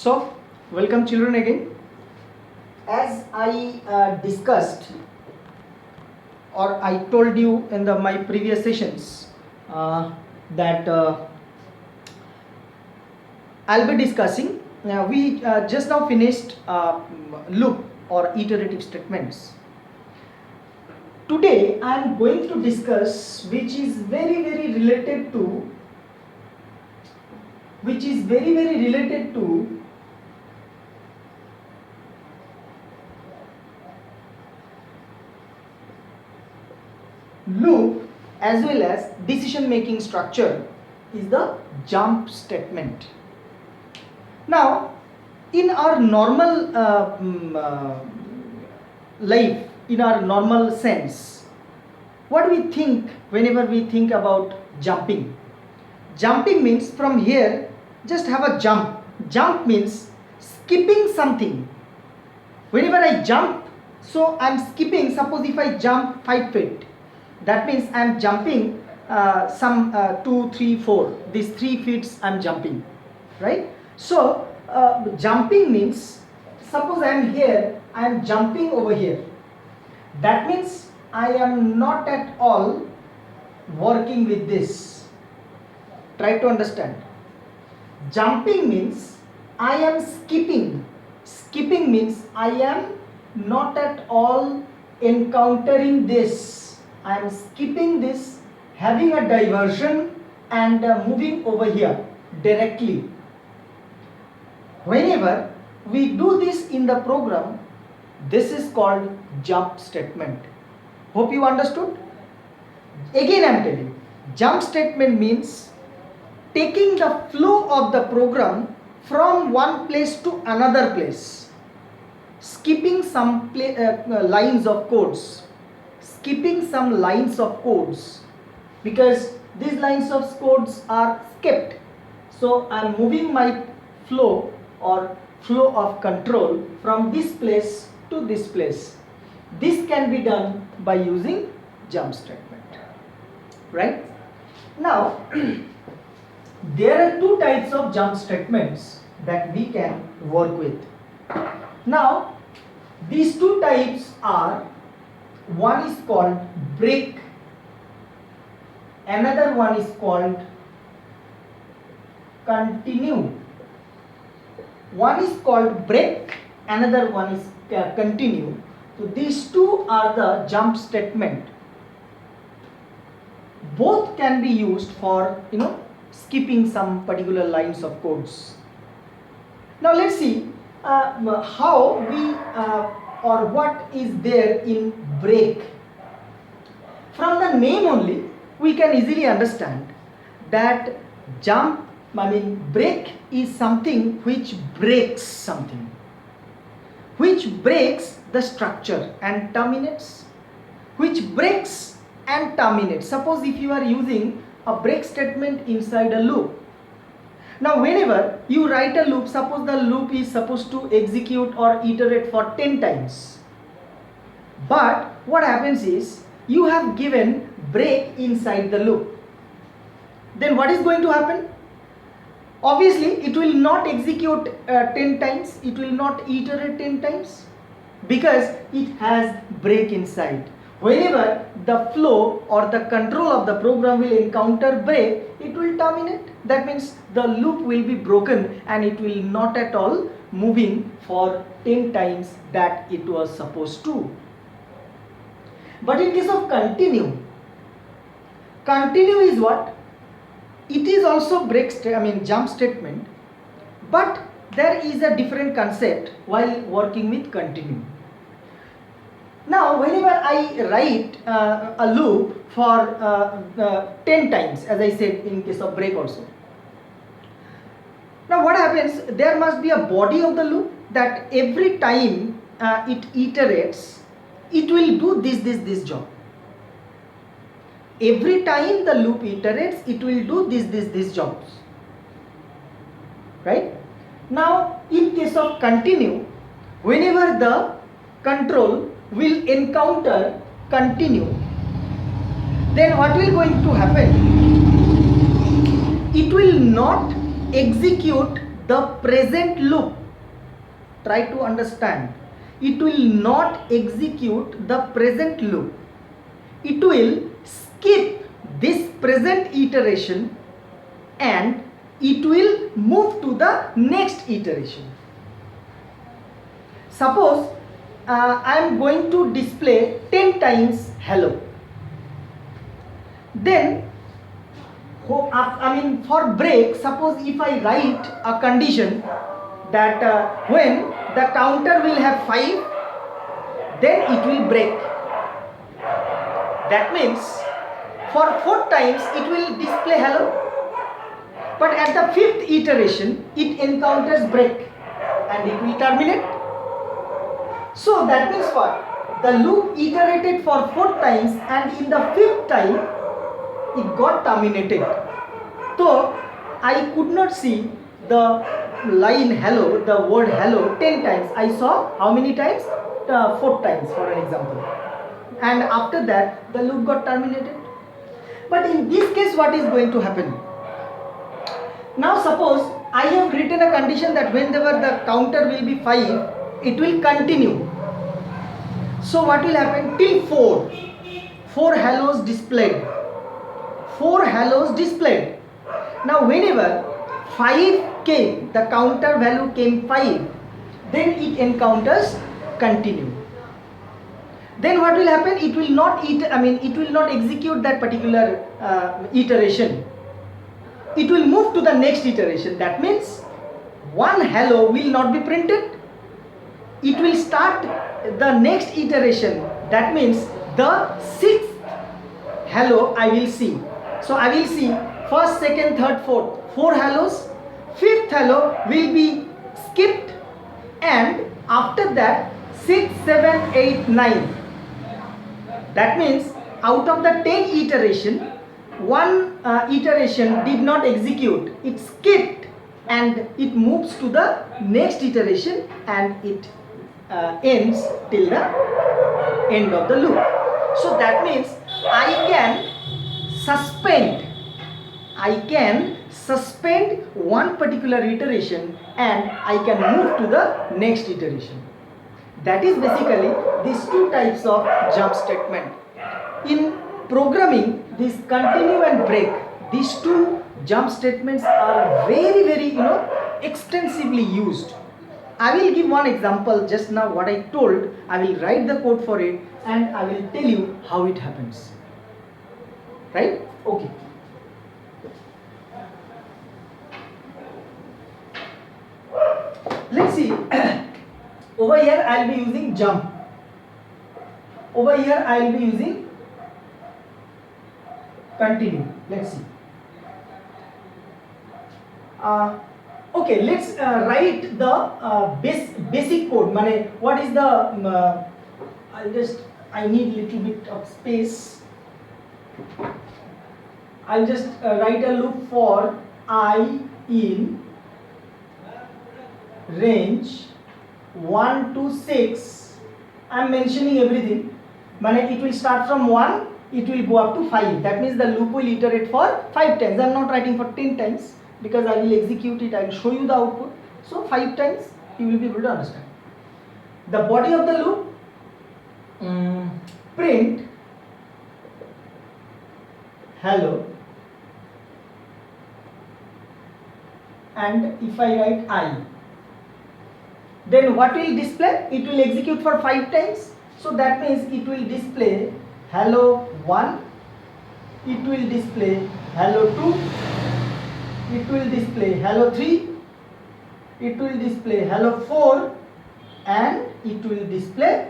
So, welcome children again. As I discussed or I told you in my previous sessions that I'll be discussing. We just now finished loop or iterative statements. Today I am going to discuss which is very related to loop as well as decision making structure is the jump statement. Now, in our normal life, in our normal sense, what do we think whenever we think about jumping? Jumping means from here, just have a jump. Jump means skipping something. Whenever I jump, so I am skipping. Suppose if I jump 5 feet, that means I am jumping some 2, 3, 4. These 3 feet I am jumping, right? So jumping means, suppose I am here, I am jumping over here. That means I am not at all working with this. Try to understand. Jumping means I am skipping. Skipping means I am not at all encountering this. I am skipping this, having a diversion and moving over here directly. Whenever we do this in the program, this is called jump statement. Hope you understood. Again I am telling, jump statement means taking the flow of the program from one place to another place, skipping some lines of codes, because these lines of codes are skipped. So I am moving my flow or flow of control from this place to this place. This can be done by using jump statement, right? Now there are two types of jump statements that we can work with. Now these two types are, one is called break, another one is called continue. One is called break, another one is continue. So these two are the jump statement. Both can be used for skipping some particular lines of codes. Now let's see how we or what is there in break. From the name only we can easily understand that break is something which breaks something, which breaks the structure and terminates, which breaks and terminates. Suppose if you are using a break statement inside a loop. Now whenever you write a loop, suppose the loop is supposed to execute or iterate for 10 times. But what happens is you have given break inside the loop. Then what is going to happen? Obviously it will not execute 10 times, it will not iterate 10 times because it has break inside. Whenever the flow or the control of the program will encounter break, it will terminate. That means the loop will be broken and it will not at all moving for 10 times that it was supposed to. But in case of continue is what? It is also jump statement, but there is a different concept while working with continue. Now whenever I write a loop for 10 times, as I said in case of break also. Now what happens, there must be a body of the loop that every time it iterates, it will do this job. Every time the loop iterates, it will do this jobs, right? Now in case of continue, whenever the control will encounter continue, then what will going to happen? It will not execute the present loop. Try to understand. It will not execute the present loop. It will skip this present iteration and it will move to the next iteration. Suppose I am going to display 10 times hello. Then for break, suppose if I write a condition that when the counter will have 5, then it will break. That means for 4 times it will display hello, but at the 5th iteration it encounters break and it will terminate. So that means what? The loop iterated for 4 times and in the 5th time it got terminated. So I could not see the line hello, the word hello 10 times. I saw how many times? 4 times for an example. And after that the loop got terminated. But in this case what is going to happen? Now suppose I have written a condition that whenever the counter will be 5, it will continue. So what will happen till 4? 4 hellos displayed. 4 hellos displayed. Now whenever 5 came, the counter value came 5, then it encounters continue. Then what will happen? It will not execute that particular iteration. It will move to the next iteration. That means 1 hello will not be printed. It will start the next iteration. That means the 6th hello I will see. So I will see first, second, third, fourth, 4 hellos. 5th hello will be skipped, and after that 6, 7, 8, 9. That means out of the 10 iteration, 1 iteration did not execute. It skipped and it moves to the next iteration and it ends till the end of the loop. So that means I can suspend one particular iteration and I can move to the next iteration. That is basically these 2 types of jump statement. In programming, this continue and break, these 2 jump statements are very, very extensively used. I will give one example just now what I told. I will write the code for it and I will tell you how it happens. Right? Okay. Let's see. Over here I will be using jump. Over here I will be using continue. Let's see. Okay, let's write the basic code. What is the I need little bit of space. I'll just write a loop for I in range 1 to 6. I'm mentioning everything. It will start from 1, it will go up to 5. That means the loop will iterate for 5 times. I'm not writing for 10 times because I will execute it. I will show you the output. So 5 times you will be able to understand. The body of the loop, print hello, and if I write I, then what will display? It will execute for 5 times. So that means it will display hello 1, it will display hello 2, it will display hello 3, it will display hello 4, and it will display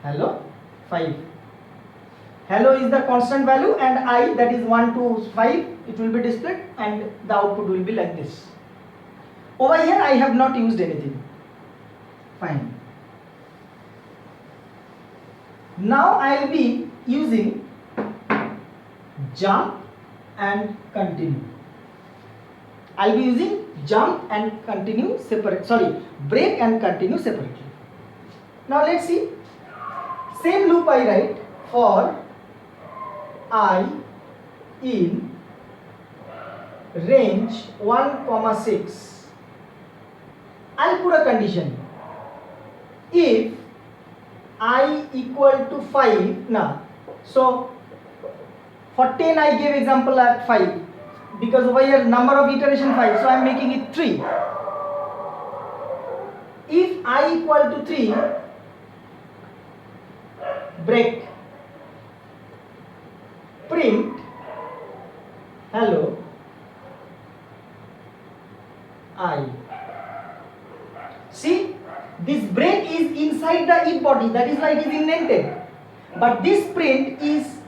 hello 5. Hello is the constant value and I, that is 1 to 5, it will be displayed and the output will be like this. Over here I have not used anything. Fine. Now I will be using jump and continue. I will be using jump and continue separate. Break and continue separately. Now let's see. Same loop I write for I in range 1,6. I'll put a condition. If I equal to 5 now, so for 10 I gave example at 5 because over here number of iteration 5, so I am making it 3. If I equal to 3, break, print hello I. See, this break is inside the if body, that is why it is indented. But this print is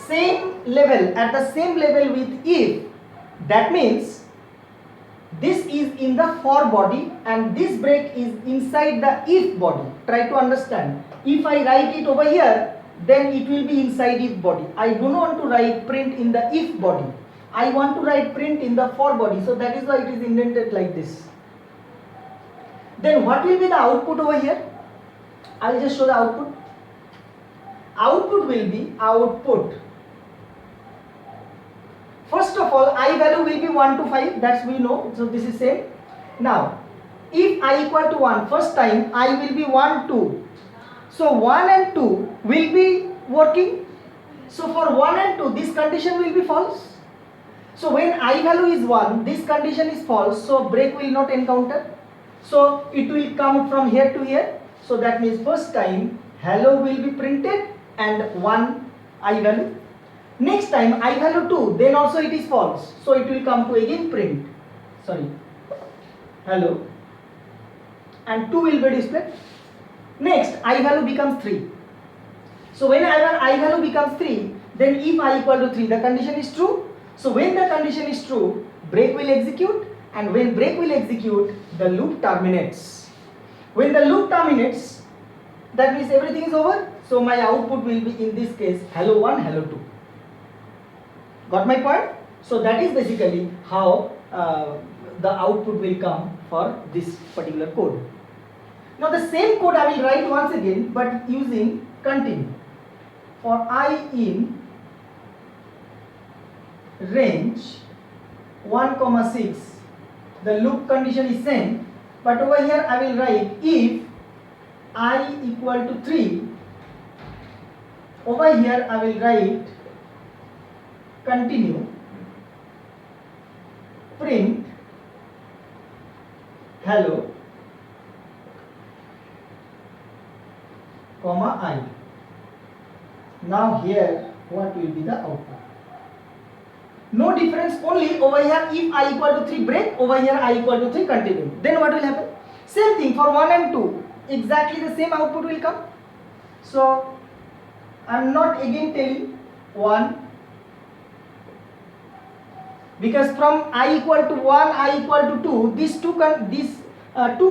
same level, at the same level with if. That means this is in the for body and this break is inside the if body. Try to understand. If I write it over here, then it will be inside if body. I do not want to write print in the if body. I want to write print in the for body. So that is why it is indented like this. Then what will be the output over here? I will just show the output. Output will be output. First of all, I value will be 1 to 5, that's we know, so this is same. Now, if I equal to 1, first time I will be 1, 2. So 1 and 2 will be working. So for 1 and 2, this condition will be false. So when I value is 1, this condition is false, so break will not encounter. So it will come from here to here. So that means first time hello will be printed and 1 I value. Next time I value 2, then also it is false. So it will come to again print. Sorry. Hello. And 2 will be displayed. Next I value becomes 3. So when I value becomes 3, then if I equal to 3, the condition is true. So when the condition is true, break will execute, and when break will execute, the loop terminates. When the loop terminates, that means everything is over. So my output will be in this case hello 1, hello 2. Got my point? So that is basically how the output will come for this particular code. Now the same code I will write once again, but using continue. For I in range 1,6, the loop condition is same, but over here I will write if I equal to 3. Over here I will write continue, print hello, comma I. Now here what will be the output? No difference, only over here if I equal to 3 break, over here I equal to 3 continue. Then what will happen? Same thing for 1 and 2, exactly the same output will come. So I am not again telling 1, because from I equal to 1, I equal to 2, these two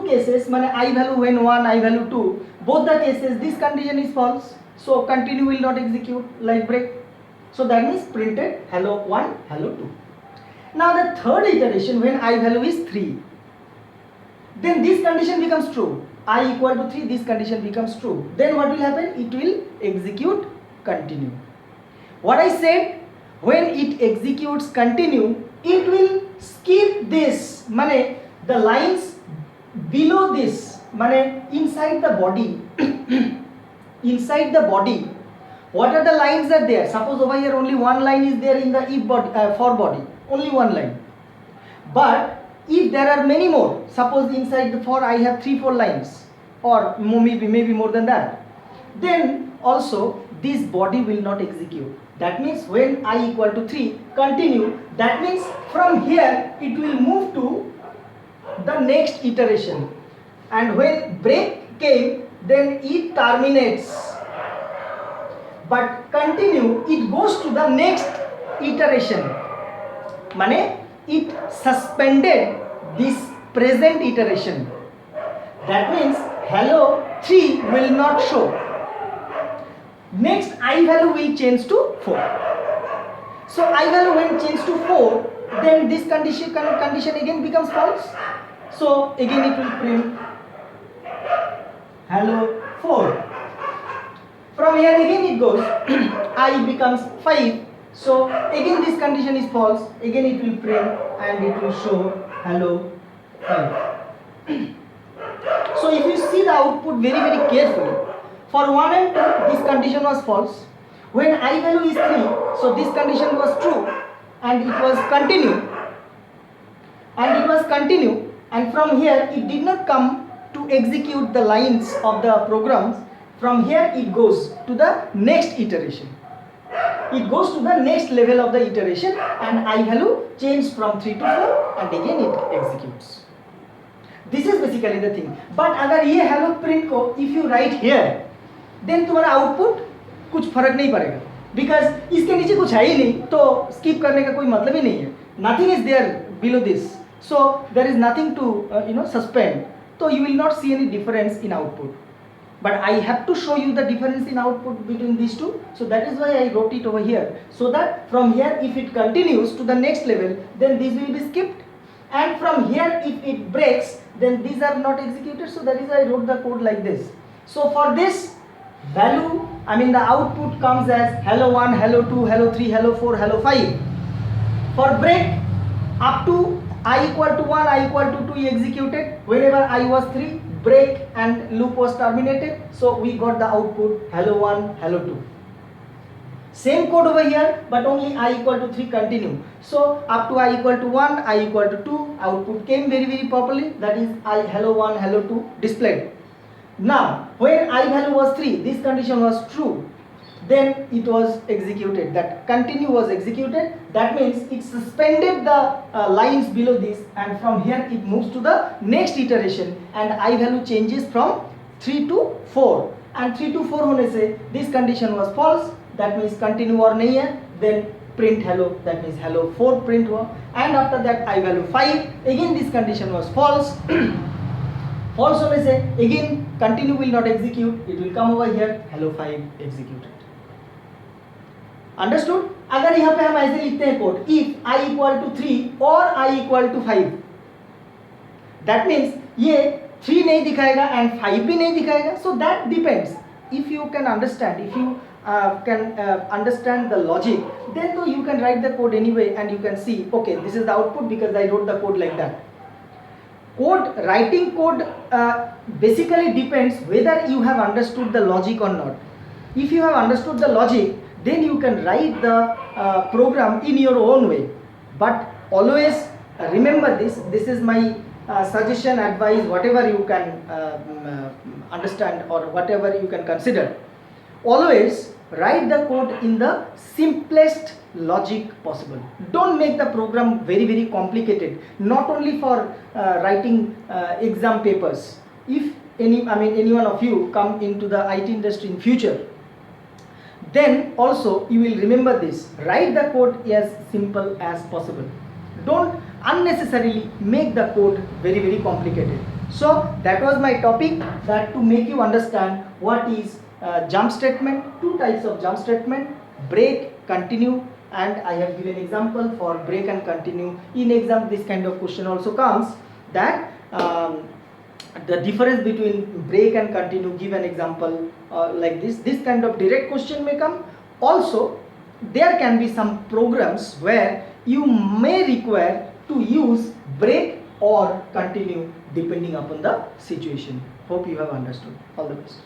cases, mean I value when 1, I value 2, both the cases this condition is false. So continue will not execute like break. So that means printed hello 1, hello 2. Now the third iteration when I value is 3, then this condition becomes true. I equal to 3, this condition becomes true. Then what will happen? It will execute continue. What I said, when it executes continue, it will skip this, mean the lines below this, mean inside the body. Inside the body, what are the lines are there? Suppose over here only one line is there in the if body, for body, only one line. But if there are many more, suppose inside the for I have 3-4 lines, or maybe more than that, then also this body will not execute. That means when I equal to 3 continue, that means from here it will move to the next iteration, and when break came, then it terminates. But continue, it goes to the next iteration. Mane it suspended this present iteration. That means hello 3 will not show. Next I value will change to 4. So I value when change to 4, then this condition again becomes false. So again it will print hello 4. From here again it goes I becomes 5. So again this condition is false, again it will print and it will show hello 5. So if you see the output very carefully, for 1 and 2 this condition was false. When I value is 3, so this condition was true and it was continue, and from here it did not come to execute the lines of the programs. From here it goes to the next iteration, it goes to the next level of the iteration, and I value changed from 3 to 4 and again it executes. This is basically the thing. But अगर ये hello print को if you write here, then तुम्हारा output कुछ फर्क नहीं पड़ेगा, because इसके नीचे कुछ है ही नहीं, तो skip करने का कोई मतलब ही नहीं है. Nothing is there below this, so there is nothing to suspend. So you will not see any difference in output. But I have to show you the difference in output between these two, so that is why I wrote it over here, so that from here if it continues to the next level, then this will be skipped, and from here if it breaks, then these are not executed. So that is why I wrote the code like this. So for this value, the output comes as hello 1, hello 2, hello 3, hello 4, hello 5. For break, up to I equal to 1, I equal to 2 executed. Whenever I was 3, break and loop was terminated. So we got the output hello 1, hello 2. Same code over here, but only I equal to 3 continue. So up to I equal to 1, I equal to 2, output came very properly. That is I hello 1, hello 2 displayed. Now when I value was 3, this condition was true, then it was executed, that continue was executed. That means it suspended the lines below this, and from here it moves to the next iteration, and I value changes from 3 to 4, and 3 to 4 होने से this condition was false, that means continue और नहीं है, then print hello, that means hello 4 print हुआ, and after that I value 5, again this condition was false. False होने से again continue will not execute, it will come over here hello 5 executed. Understood? अगर यहाँ पे हम ऐसे लिखते हैं code, if I equal to 3 or I equal to 5, that means ये 3 नहीं दिखाएगा and 5 भी नहीं दिखाएगा. So that depends. If you can understand, if you can understand the logic, then you can write the code anyway and you can see, okay, this is the output because I wrote the code like that. Writing code basically depends whether you have understood the logic or not. If you have understood the logic, then you can write the program in your own way. But always remember this is my suggestion, advice, whatever you can understand or whatever you can consider. Always write the code in the simplest logic possible. Don't make the program very complicated, not only for writing exam papers. If any one of you come into the IT industry in future, then also you will remember this, write the code as simple as possible. Don't unnecessarily make the code very complicated. So that was my topic, that to make you understand what is jump statement, two types of jump statement, break, continue, and I have given example for break and continue. In exam this kind of question also comes, that the difference between break and continue, give an example like this kind of direct question may come. Also there can be some programs where you may require to use break or continue depending upon the situation. Hope you have understood. All the best.